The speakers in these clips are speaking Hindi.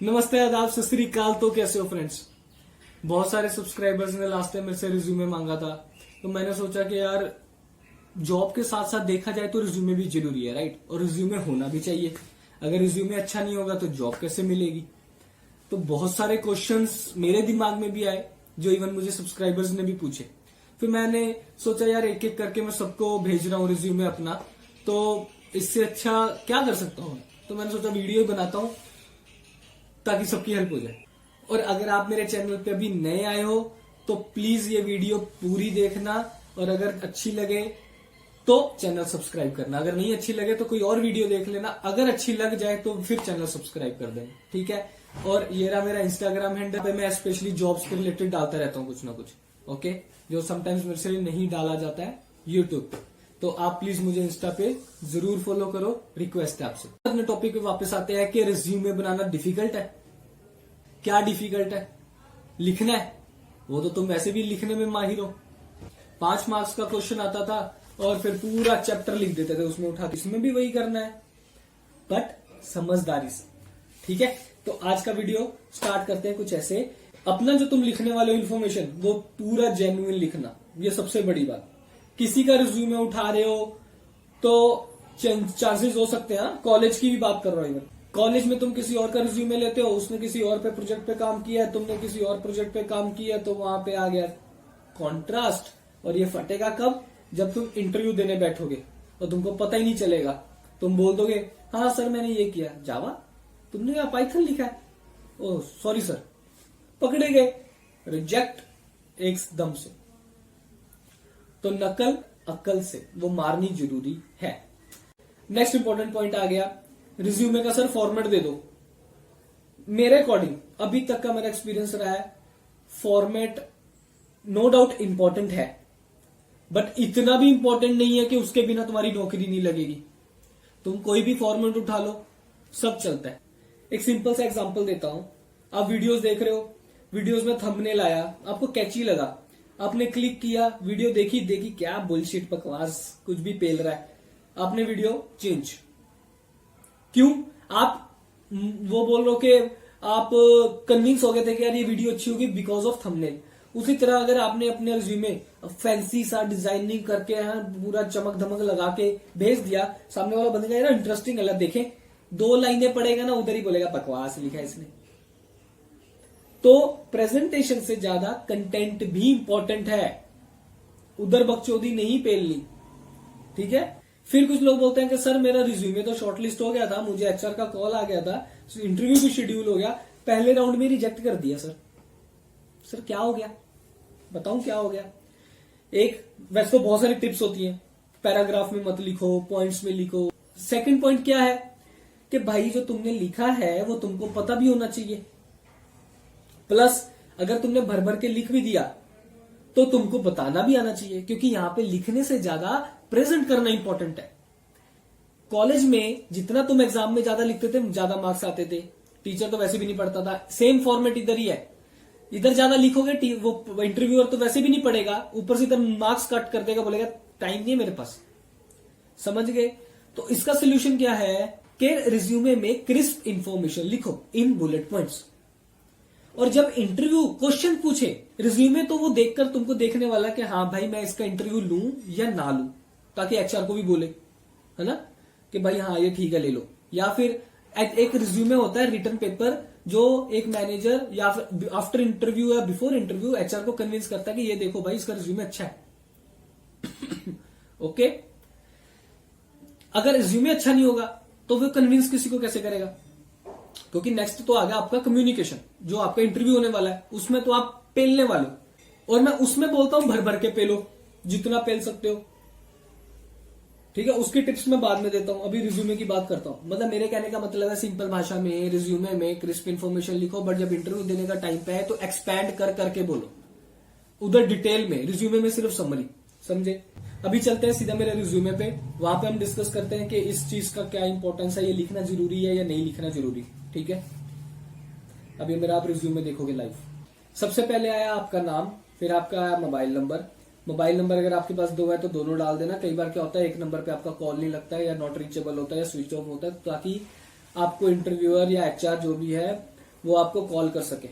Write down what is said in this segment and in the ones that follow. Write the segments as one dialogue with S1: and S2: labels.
S1: नमस्ते, आदाब, सत श्री अकाल। तो कैसे हो फ्रेंड्स? बहुत सारे सब्सक्राइबर्स ने लास्ट टाइम मेरे से रिज्यूमे मांगा था, तो मैंने सोचा कि यार जॉब के साथ साथ देखा जाए तो रिज्यूमे भी जरूरी है, राइट? और रिज्यूमे होना भी चाहिए। अगर रिज्यूमे अच्छा नहीं होगा तो जॉब कैसे मिलेगी? तो बहुत सारे क्वेश्चंस मेरे दिमाग में भी आए, जो इवन मुझे सब्सक्राइबर्स ने भी पूछे। फिर मैंने सोचा यार एक एक करके मैं सबको भेज रहा हूँ रिज्यूमे अपना, तो इससे अच्छा क्या कर सकता हूँ? तो मैंने सोचा वीडियो बनाता हूँ ताकि सबकी हेल्प हो जाए। और अगर आप मेरे चैनल पे अभी नए आए हो तो प्लीज ये वीडियो पूरी देखना, और अगर अच्छी लगे तो चैनल सब्सक्राइब करना। अगर नहीं अच्छी लगे तो कोई और वीडियो देख लेना, अगर अच्छी लग जाए तो फिर चैनल सब्सक्राइब कर देना, ठीक है? और ये रहा मेरा इंस्टाग्राम हैंडल पे, मैं स्पेशली जॉब्स के रिलेटेड डालता रहता हूँ कुछ ना कुछ, ओके? जो समटाइम्स मेरे से नहीं डाला जाता है यूट्यूब पे। तो आप प्लीज मुझे इंस्टा पे जरूर फॉलो करो, रिक्वेस्ट है आपसे। अपने टॉपिक पे वापस आते हैं कि रिज्यूमे बनाना डिफिकल्ट है। क्या डिफिकल्ट है? लिखना है। वो तो तुम वैसे भी लिखने में माहिर हो। 5 मार्क्स का क्वेश्चन आता था और फिर पूरा चैप्टर लिख देते थे उसमें उठा के। इसमें भी वही करना है, बट समझदारी से, ठीक है? तो आज का वीडियो स्टार्ट करते हैं कुछ ऐसे। अपना जो तुम लिखने वाले हो इन्फॉर्मेशन, वो पूरा जेन्युइन लिखना, ये सबसे बड़ी बात। किसी का रिज्यूमे उठा रहे हो तो चांसेस हो सकते हैं, कॉलेज की भी बात कर रहा हूं, इवन कॉलेज में तुम किसी और का रिज्यूमे लेते हो, उसने किसी और पे प्रोजेक्ट पे काम किया है, तुमने किसी और प्रोजेक्ट पे काम किया है, तो वहां पे आ गया कॉन्ट्रास्ट। और ये फटेगा कब? जब तुम इंटरव्यू देने बैठोगे और तुमको पता ही नहीं चलेगा। तुम बोल दोगे हाँ सर मैंने ये किया, जावा तुमने क्या पाइथन लिखा है? ओह सॉरी सर, पकड़े गए, रिजेक्ट एकदम से। तो नकल अक्ल से वो मारनी जरूरी है। नेक्स्ट इंपॉर्टेंट पॉइंट आ गया, रिज्यूमे का सर फॉर्मेट दे दो। मेरे अकॉर्डिंग अभी तक का मेरा एक्सपीरियंस रहा है, फॉर्मेट नो डाउट इंपॉर्टेंट है, बट इतना भी इंपॉर्टेंट नहीं है कि उसके बिना तुम्हारी नौकरी नहीं लगेगी। तुम कोई भी फॉर्मेट उठा लो, सब चलता है। एक सिंपल सा एग्जांपल देता हूं। आप वीडियोस देख रहे हो, वीडियोस में थंबनेल आया, आपको कैची लगा, आपने क्लिक किया, वीडियो देखी क्या बुलशिट बकवास, कुछ भी पेल रहा है, आपने वीडियो चेंज। क्यों? आप वो बोल रहे हो कि आप कन्विंस हो गए थे कि यार ये वीडियो अच्छी होगी बिकॉज ऑफ थंबनेल। उसी तरह अगर आपने अपने रिज्यूमे फैंसी सा डिजाइनिंग करके पूरा चमक धमक लगा के भेज दिया, सामने वाला बंदा यार इंटरेस्टिंग है, देखें, 2 लाइनें पढ़ेगा ना, उधर ही बोलेगा बकवास लिखा है इसने। तो प्रेजेंटेशन से ज्यादा कंटेंट भी इंपॉर्टेंट है, उधर बकचोदी नहीं पेलनी, ठीक है? फिर कुछ लोग बोलते हैं कि सर मेरा रिज्यूमे तो शॉर्टलिस्ट हो गया था, मुझे एचआर का कॉल आ गया था, इंटरव्यू भी शेड्यूल हो गया, पहले राउंड में रिजेक्ट कर दिया सर। सर क्या हो गया? बताऊं क्या हो गया? एक, वैसे तो बहुत सारी टिप्स होती हैं, पैराग्राफ में मत लिखो, पॉइंट्स में लिखो। सेकंड पॉइंट क्या है कि भाई जो तुमने लिखा है वो तुमको पता भी होना चाहिए। प्लस अगर तुमने भर भर के लिख भी दिया तो तुमको बताना भी आना चाहिए, क्योंकि यहां पे लिखने से ज्यादा प्रेजेंट करना इंपॉर्टेंट है। कॉलेज में जितना तुम एग्जाम में ज्यादा लिखते थे, ज्यादा मार्क्स आते थे। टीचर तो वैसे भी नहीं पढ़ता था, सेम फॉर्मेट इधर ही है। इधर ज्यादा लिखोगे वो इंटरव्यूअर तो वैसे भी नहीं पढ़ेगा, ऊपर से इधर मार्क्स कट कर देगा, बोलेगा टाइम नहीं है मेरे पास। समझ गए? तो इसका सोल्यूशन क्या है कि रिज्यूमे में क्रिस्प इंफॉर्मेशन लिखो इन बुलेट पॉइंट्स। और जब इंटरव्यू क्वेश्चन पूछे रिज्यूमे, तो वो देखकर तुमको देखने वाला कि हाँ भाई मैं इसका इंटरव्यू लूं या ना लूं, ताकि एचआर को भी बोले, है ना, कि भाई हाँ ये ठीक है ले लो। या फिर एक रिज्यूमे होता है रिटर्न पेपर, जो एक मैनेजर या फिर आफ्टर इंटरव्यू या बिफोर इंटरव्यू एचआर को कन्विंस करता है कि ये देखो भाई इसका रिज्यूमे अच्छा है। ओके? अगर रिज्यूमे अच्छा नहीं होगा तो फिर कन्विंस किसी को कैसे करेगा? क्योंकि नेक्स्ट तो आ गया आपका कम्युनिकेशन, जो आपका इंटरव्यू होने वाला है, उसमें तो आप पेलने वाले हो। और मैं उसमें बोलता हूं भर भर के पेलो, जितना पेल सकते हो, ठीक है? उसकी टिप्स मैं बाद में देता हूं, अभी रिज्यूमे की बात करता हूं। मतलब मेरे कहने का मतलब है सिंपल भाषा में रिज्यूमे में क्रिस्प इन्फॉर्मेशन लिखो, बट जब इंटरव्यू देने का टाइम पे है तो एक्सपैंड कर करके बोलो, उधर डिटेल में। रिज्यूमे में सिर्फ समरी, समझे? अभी चलते हैं सीधा मेरे रिज्यूमे पे, वहां पे हम डिस्कस करते हैं कि इस चीज का क्या इंपॉर्टेंस है, ये लिखना जरूरी है या नहीं लिखना जरूरी, ठीक है? अभी मेरा आप रिज्यूमे देखोगे लाइव। सबसे पहले आया आपका नाम, फिर आपका आया मोबाइल नंबर। मोबाइल नंबर अगर आपके पास 2 है तो दोनों डाल देना। कई बार क्या होता है एक नंबर पे आपका कॉल नहीं लगता है, या नॉट रीचेबल होता है, या स्विच ऑफ होता है, ताकि आपको इंटरव्यूअर या एचआर जो भी है वो आपको कॉल कर सके।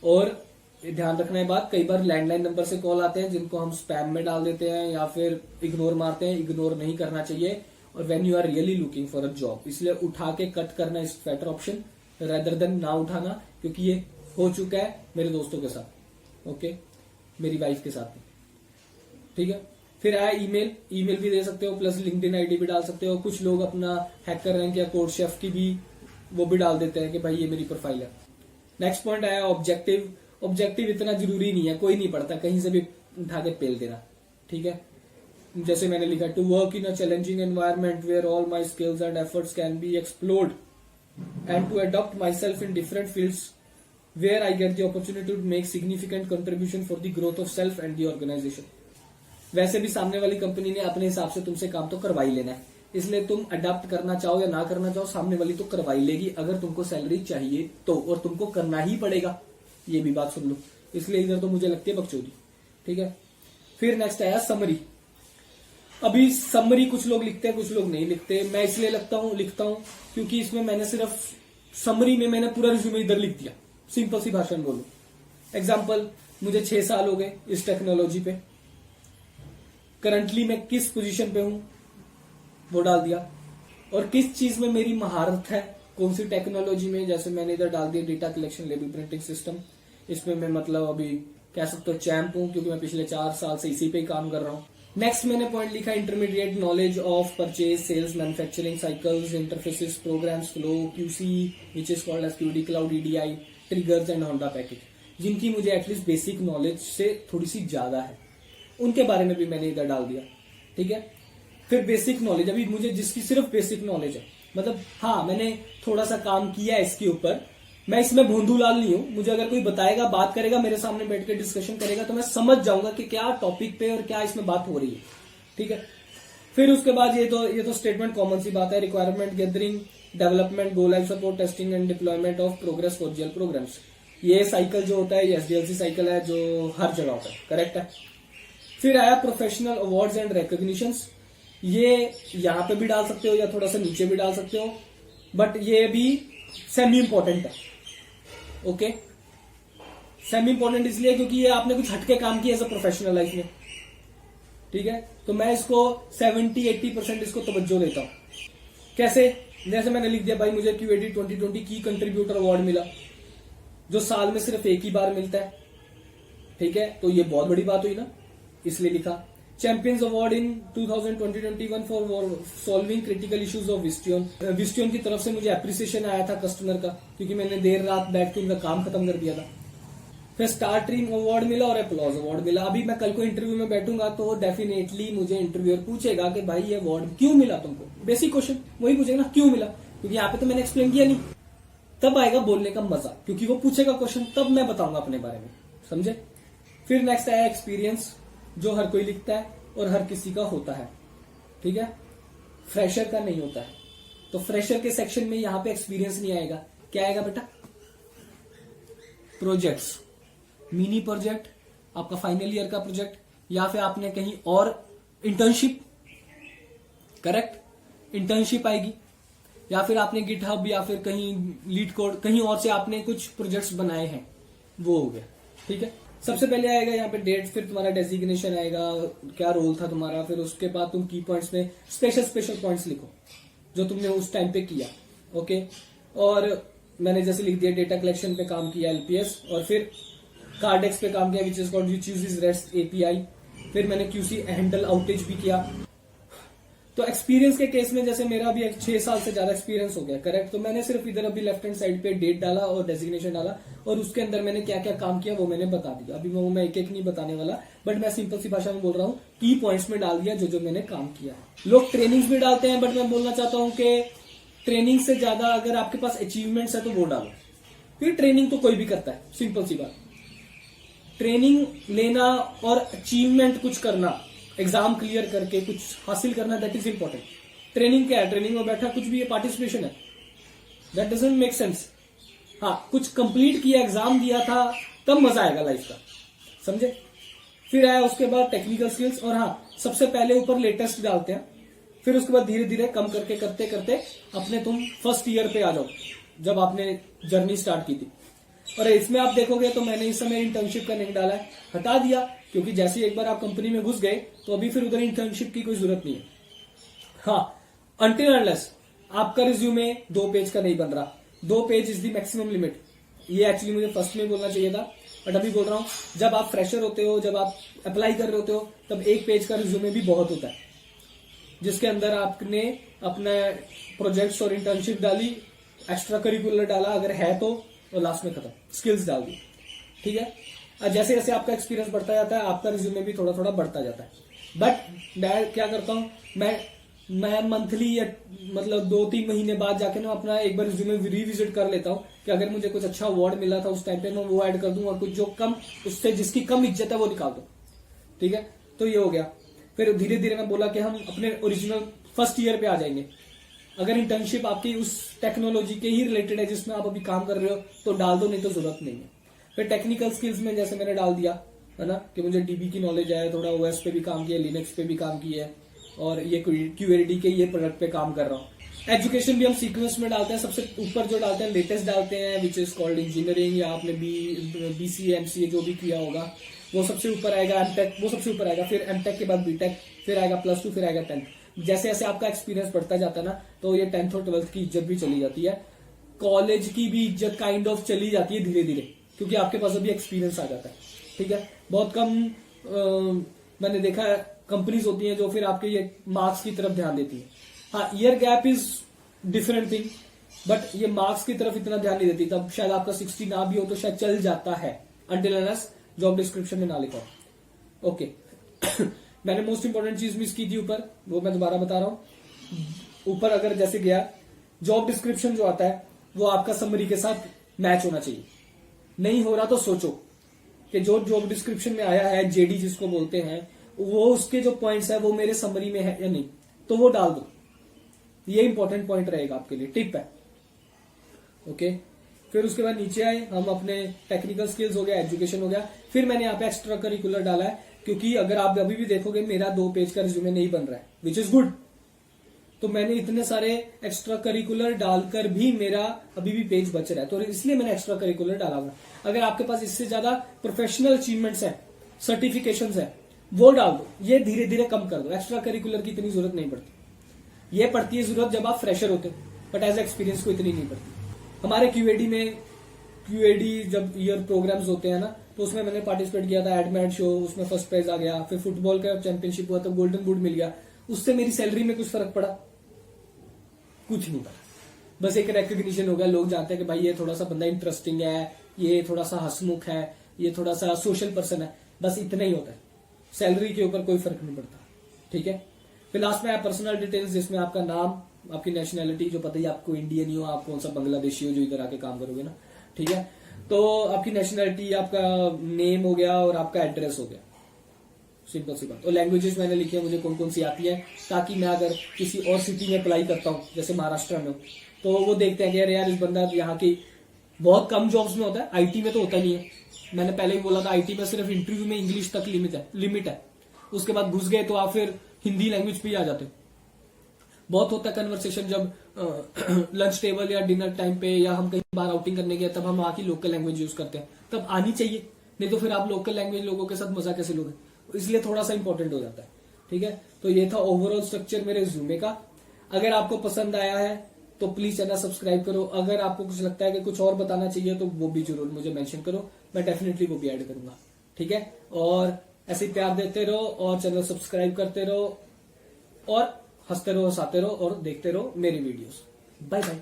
S1: और ध्यान रखना है बात, कई बार लैंडलाइन नंबर से कॉल आते हैं जिनको हम स्पैम में डाल देते हैं या फिर इग्नोर मारते हैं। इग्नोर नहीं करना चाहिए। और when you are really looking for a job, इसलिए उठा के कट करना is better option rather than ना उठाना, क्योंकि ये हो चुका है मेरे दोस्तों के साथ, ओके, मेरी वाइफ के साथ, ठीक है। फिर आया ईमेल। ईमेल भी दे सकते हो, प्लस लिंक्डइन आईडी भी डाल सकते हो। कुछ लोग अपना हैकर रैंक या कोड शेफ की भी वो भी डाल देते हैं कि भाई ये मेरी प्रोफाइल है। नेक्स्ट पॉइंट आया ऑब्जेक्टिव। ऑब्जेक्टिव इतना जरूरी नहीं है, कोई नहीं पढ़ता, कहीं से भी उठा के पेल देना, ठीक है। जैसे मैंने लिखा, to work in a challenging environment where all my skills and efforts can be explored and to adopt my self in different fields where I get the opportunity to make significant contribution for the growth of self and the organisation. वैसे भी सामने वाली कंपनी ने अपने हिसाब से तुमसे काम तो करवा ही लेना है, इसलिए तुम अडॉप्ट करना चाहो या ना करना चाहो, सामने वाली तो करवा ही लेगी अगर तुमको सैलरी चाहिए तो, और तुमको करना ही पड़ेगा, ये भी बात सुन लो। इसलिए इधर तो मुझे लगती है बकचोदी, ठीक है। फिर नेक्स्ट आया समरी। अभी समरी कुछ लोग लिखते हैं, कुछ लोग नहीं लिखते। मैं इसलिए लिखता हूं क्योंकि इसमें मैंने सिर्फ समरी में मैंने पूरा रिज्यूमे इधर लिख दिया, सिंपल सी भाषा में बोलूं। एग्जाम्पल, मुझे 6 साल हो गए इस टेक्नोलॉजी पे, करंटली मैं किस पोजीशन पे हूं वो डाल दिया, और किस चीज में मेरी महारत है, कौन सी टेक्नोलॉजी में। जैसे मैंने इधर डाल दिया data collection label printing system, इसमें मैं मतलब अभी कह सकते हो चैंप हूं, क्योंकि मैं पिछले 4 साल से इसी पे ही काम कर रहा हूं। नेक्स्ट मैंने पॉइंट लिखा, intermediate knowledge of purchase, sales, manufacturing cycles, interfaces, programs, flow, QC which is called as QD, cloud, EDI, triggers and Honda package, जिनकी मुझे एटलीस्ट बेसिक नॉलेज से थोड़ी सी ज्यादा है, उनके बारे में भी मैंने इधर डाल दिया, ठीक है। फिर बेसिक नॉलेज, अभी मुझे जिसकी सिर्फ बेसिक नॉलेज है, मतलब हाँ मैंने थोड़ा सा काम किया है इसके ऊपर, मैं इसमें भोंदूलाल नहीं हूं। मुझे अगर कोई बताएगा, बात करेगा, मेरे सामने बैठ के डिस्कशन करेगा, तो मैं समझ जाऊंगा कि क्या टॉपिक पे और क्या इसमें बात हो रही है, ठीक है। फिर उसके बाद ये तो स्टेटमेंट कॉमन सी बात है, requirement gathering, development, go live support, testing and deployment of progress for GL programs. ये साइकिल जो होता है ये एसडीएलसी साइकिल है जो हर जगह होता है, करेक्ट है। फिर आया प्रोफेशनल अवार्ड्स एंड रिकॉग्निशंस। ये यहां पे भी डाल सकते हो या थोड़ा सा नीचे भी डाल सकते हो, बट ये भी सेमी इंपॉर्टेंट है, ओके। सेमी इंपॉर्टेंट इसलिए क्योंकि ये आपने कुछ हटके काम किया एज अ प्रोफेशनल लाइफ में, ठीक है। तो मैं इसको 70-80% इसको तवज्जो देता हूं। कैसे? जैसे मैंने लिख दिया भाई मुझे क्यूएडी 2020 की कंट्रीब्यूटर अवार्ड मिला, जो साल में सिर्फ एक ही बार मिलता है, ठीक है। तो ये बहुत बड़ी बात हुई ना, इसलिए लिखा। Champions award in 2021 for solving critical issues of विस्टियन। विस्टियन की तरफ से मुझे एप्रिसिएशन आया था कस्टमर का, क्योंकि मैंने देर रात बैठ के उनका काम खत्म कर दिया था। फिर स्टार टीम अवार्ड मिला और अप्लॉज अवार्ड मिला। अभी मैं कल को इंटरव्यू में बैठूंगा तो डेफिनेटली मुझे इंटरव्यूअर पूछेगा कि भाई ये अवार्ड क्यों मिला तुमको, बेसिक क्वेश्चन वही पूछेगा ना, क्यों मिला, क्योंकि यहाँ पे तो मैंने एक्सप्लेन किया नहीं। तब आएगा बोलने का मजा, क्योंकि वो पूछेगा क्वेश्चन, तब मैं बताऊंगा अपने बारे में, समझे। फिर नेक्स्ट आया एक्सपीरियंस, जो हर कोई लिखता है और हर किसी का होता है, ठीक है, फ्रेशर का नहीं होता है। तो फ्रेशर के सेक्शन में यहां पे एक्सपीरियंस नहीं आएगा, क्या आएगा बेटा, प्रोजेक्ट्स, मिनी प्रोजेक्ट, आपका फाइनल ईयर का प्रोजेक्ट, या फिर आपने कहीं और इंटर्नशिप, करेक्ट, इंटर्नशिप आएगी, या फिर आपने गिटहब या फिर कहीं लीड कोड कहीं और से आपने कुछ प्रोजेक्ट्स बनाए हैं, वो हो गया, ठीक है। सबसे पहले आएगा यहाँ पे डेट, फिर तुम्हारा डेजिग्नेशन आएगा, क्या रोल था तुम्हारा, फिर उसके बाद तुम की पॉइंट्स में स्पेशल पॉइंट्स लिखो जो तुमने उस टाइम पे किया, ओके। और मैंने जैसे लिख दिया डेटा कलेक्शन पे काम किया एलपीएस, और फिर कार्डेक्स पे काम किया विच is called which uses rest API. फिर मैंने क्यूसी हैंडल आउटेज भी किया। तो एक्सपीरियंस के केस में जैसे मेरा अभी 6 साल से ज्यादा एक्सपीरियंस हो गया, करेक्ट, तो मैंने सिर्फ इधर अभी लेफ्ट हैंड साइड पे डेट डाला और डेजिग्नेशन डाला, और उसके अंदर मैंने क्या क्या काम किया वो मैंने बता दिया। अभी वो मैं एक एक नहीं बताने वाला, बट मैं सिंपल सी भाषा में बोल रहा हूँ, की पॉइंट्स में डाल दिया जो जो मैंने काम किया है। लोग ट्रेनिंग्स भी डालते हैं, बट मैं बोलना चाहता हूँ कि ट्रेनिंग से ज्यादा अगर आपके पास अचीवमेंट्स है तो वो डालो, क्योंकि ट्रेनिंग तो कोई भी करता है, सिंपल सी बात। ट्रेनिंग लेना और अचीवमेंट कुछ करना, एग्जाम क्लियर करके कुछ हासिल करना, दैट इज इंपॉर्टेंट। ट्रेनिंग क्या है, ट्रेनिंग में बैठा कुछ भी है, पार्टिसिपेशन है, दैट डजंट मेक सेंस। हाँ, कुछ कंप्लीट किया, एग्जाम दिया था, तब मजा आएगा लाइफ का, समझे। फिर आया उसके बाद टेक्निकल स्किल्स, और हाँ सबसे पहले ऊपर लेटेस्ट डालते हैं, फिर उसके बाद धीरे धीरे कम करके करते करते अपने तुम फर्स्ट ईयर पे आ जाओ, जब आपने जर्नी स्टार्ट की थी। और इसमें आप देखोगे तो मैंने इस समय इंटर्नशिप का नहीं डाला है, हटा दिया, क्योंकि जैसे ही एक बार आप कंपनी में घुस गए तो अभी फिर उधर इंटर्नशिप की कोई जरूरत नहीं है। हाँ, अनटिल अनलेस आपका रिज्यूमे 2 पेज का नहीं बन रहा, 2 page is the maximum limit. ये एक्चुअली मुझे फर्स्ट में बोलना चाहिए था, बट अभी बोल रहा हूं, जब आप फ्रेशर होते हो, जब आप अप्लाई कर रहे होते हो, तब 1 पेज का रिज्यूमे भी बहुत होता है, जिसके अंदर आपने अपने प्रोजेक्ट्स और इंटर्नशिप डाली, एक्स्ट्रा करिकुलर डाला अगर है तो, और लास्ट में खत्म, स्किल्स डाल दी। ठीक है, जैसे जैसे आपका एक्सपीरियंस बढ़ता जाता है, आपका रिज्यूमे भी थोड़ा थोड़ा बढ़ता जाता है। बट मैं क्या करता हूं, मैं मंथली या मतलब 2-3 महीने बाद जाके ना अपना एक बार रिज्यूमे रिविजिट कर लेता हूं कि अगर मुझे कुछ अच्छा अवार्ड मिला था उस टाइम पे, मैं वो ऐड कर दूं, और कुछ जो कम, उससे जिसकी कम इज्जत है वो निकाल दूं। ठीक है, तो ये हो गया। फिर धीरे धीरे मैं बोला कि हम अपने ओरिजिनल फर्स्ट ईयर पे आ जाएंगे। अगर इंटर्नशिप आपकी उस टेक्नोलॉजी के ही रिलेटेड है जिसमें आप अभी काम कर रहे हो तो डाल दो, नहीं तो जरूरत नहीं है। फिर टेक्निकल स्किल्स में जैसे मैंने डाल दिया है ना, कि मुझे डीबी की नॉलेज है, थोड़ा ओएस पे भी काम किया, लिनक्स पे भी काम किया है, और ये क्यूएलडी के ये प्रोडक्ट पे काम कर रहा हूँ। एजुकेशन भी हम सीक्वेंस में डालते हैं, सबसे ऊपर जो डालते हैं लेटेस्ट डालते हैं, विच इज कॉल्ड इंजीनियरिंग, या आपने बीसीए एमसीए जो भी किया होगा वो सबसे ऊपर आएगा, एमटेक वो सबसे ऊपर आएगा, फिर एमटेक के बाद बीटेक, फिर आएगा +2, फिर आएगा 10। जैसे जैसे आपका एक्सपीरियंस बढ़ता जाता है ना, तो ये 10th और 12th की इज्जत भी चली जाती है, कॉलेज की भी इज्जत काइंड ऑफ चली जाती है धीरे धीरे, क्योंकि आपके पास अभी एक्सपीरियंस आ जाता है। ठीक है, बहुत कम मैंने देखा है कंपनीज होती हैं जो फिर आपके ये मार्क्स की तरफ ध्यान देती है। हाँ, year gap is different thing, but ये मार्क्स की तरफ इतना ध्यान नहीं देती। तब शायद आपका 60 ना भी हो तो शायद चल जाता है, अनटिल अनलेस जॉब डिस्क्रिप्शन में ना लिखा हो। ओके मैंने मोस्ट इंपोर्टेंट चीज मिस की थी ऊपर, वो मैं दोबारा बता रहा हूं। ऊपर अगर जैसे गया, जॉब डिस्क्रिप्शन जो आता है वो आपका समरी के साथ मैच होना चाहिए। नहीं हो रहा तो सोचो कि जो जॉब डिस्क्रिप्शन में आया है, जेडी जिसको बोलते हैं, वो उसके जो पॉइंट्स है वो मेरे समरी में है या नहीं, तो वो डाल दो। ये इंपॉर्टेंट पॉइंट रहेगा आपके लिए, टिप है। ओके, फिर उसके बाद नीचे आए हम, अपने टेक्निकल स्किल्स हो गया, एजुकेशन हो गया, फिर मैंने यहाँ पे एक्स्ट्रा करिकुलर डाला है, क्योंकि अगर आप अभी भी देखोगे मेरा 2 पेज का रिज्यूमे नहीं बन रहा है, विच इज गुड। तो मैंने इतने सारे एक्स्ट्रा करिकुलर डालकर भी मेरा अभी भी पेज बच रहा है, तो इसलिए मैंने एक्स्ट्रा करिकुलर डाला हुआ। अगर आपके पास इससे ज्यादा प्रोफेशनल अचीवमेंट्स है, सर्टिफिकेशंस है, वो डाल दो, ये धीरे धीरे कम कर दो। एक्स्ट्रा करिकुलर की इतनी जरूरत नहीं पड़ती, ये पड़ती है जरूरत जब आप फ्रेशर होते हो, बट एज एक्सपीरियंस को इतनी नहीं पड़ती। हमारे क्यूएडी जब ईयर प्रोग्राम्स होते हैं ना, तो उसमें मैंने पार्टिसिपेट किया था, एडमेड शो, उसमें फर्स्ट प्राइज आ गया। फिर फुटबॉल का चैंपियनशिप हुआ तो गोल्डन बूट मिल गया। उससे मेरी सैलरी में कुछ फर्क पड़ा? कुछ नहीं पड़ा। बस एक रिकग्निशन हो गया, लोग जानते हैं कि भाई ये थोड़ा सा बंदा इंटरेस्टिंग है, ये थोड़ा सा हंसमुख है, ये थोड़ा सा सोशल पर्सन है, बस इतना ही होता है। सैलरी के ऊपर कोई फर्क नहीं पड़ता। ठीक है, फिर लास्ट में आया पर्सनल डिटेल्स, जिसमें आपका नाम, आपकी नेशनैलिटी, जो पता ही आपको इंडियन ही हो, आप कौन सा बांग्लादेशी हो जो इधर आके काम करोगे ना। ठीक है, तो आपकी नेशनैलिटी, आपका नेम हो गया और आपका एड्रेस हो गया, सिंपल सी बात। और लैंग्वेजेस मैंने लिखी है मुझे कौन कौन सी आती है, ताकि मैं अगर किसी और सिटी में अप्लाई करता हूँ, जैसे महाराष्ट्र में, तो वो देखते हैं कि यार इस बंदा यहाँ की, बहुत कम जॉब्स में होता है, आईटी में तो होता नहीं है। मैंने पहले ही बोला था, आईटी में सिर्फ इंटरव्यू में इंग्लिश तक लिमिट है। उसके बाद घुस गए तो आप फिर हिंदी लैंग्वेज पे ही आ जाते हो। बहुत होता है कन्वर्सेशन जब लंच टेबल या डिनर टाइम पे, या हम कहीं बाहर आउटिंग करने गए, तब हम वहां की लोकल लैंग्वेज यूज करते हैं, तब आनी चाहिए, नहीं तो फिर आप लोकल लैंग्वेज लोगों के साथ मजा कैसे लोगे, इसलिए थोड़ा सा इंपॉर्टेंट हो जाता है। ठीक है, तो ये था ओवरऑल स्ट्रक्चर मेरे रिज्यूमे का। अगर आपको पसंद आया है तो प्लीज चैनल सब्सक्राइब करो। अगर आपको कुछ लगता है कि कुछ और बताना चाहिए तो वो भी जरूर मुझे मेंशन करो, मैं डेफिनेटली वो भी ऐड करूंगा। ठीक है, और ऐसे ही प्यार देते रहो और चैनल सब्सक्राइब करते रहो और हंसते रहो, हंसाते रहो और देखते रहो मेरी वीडियोस। Bye bye.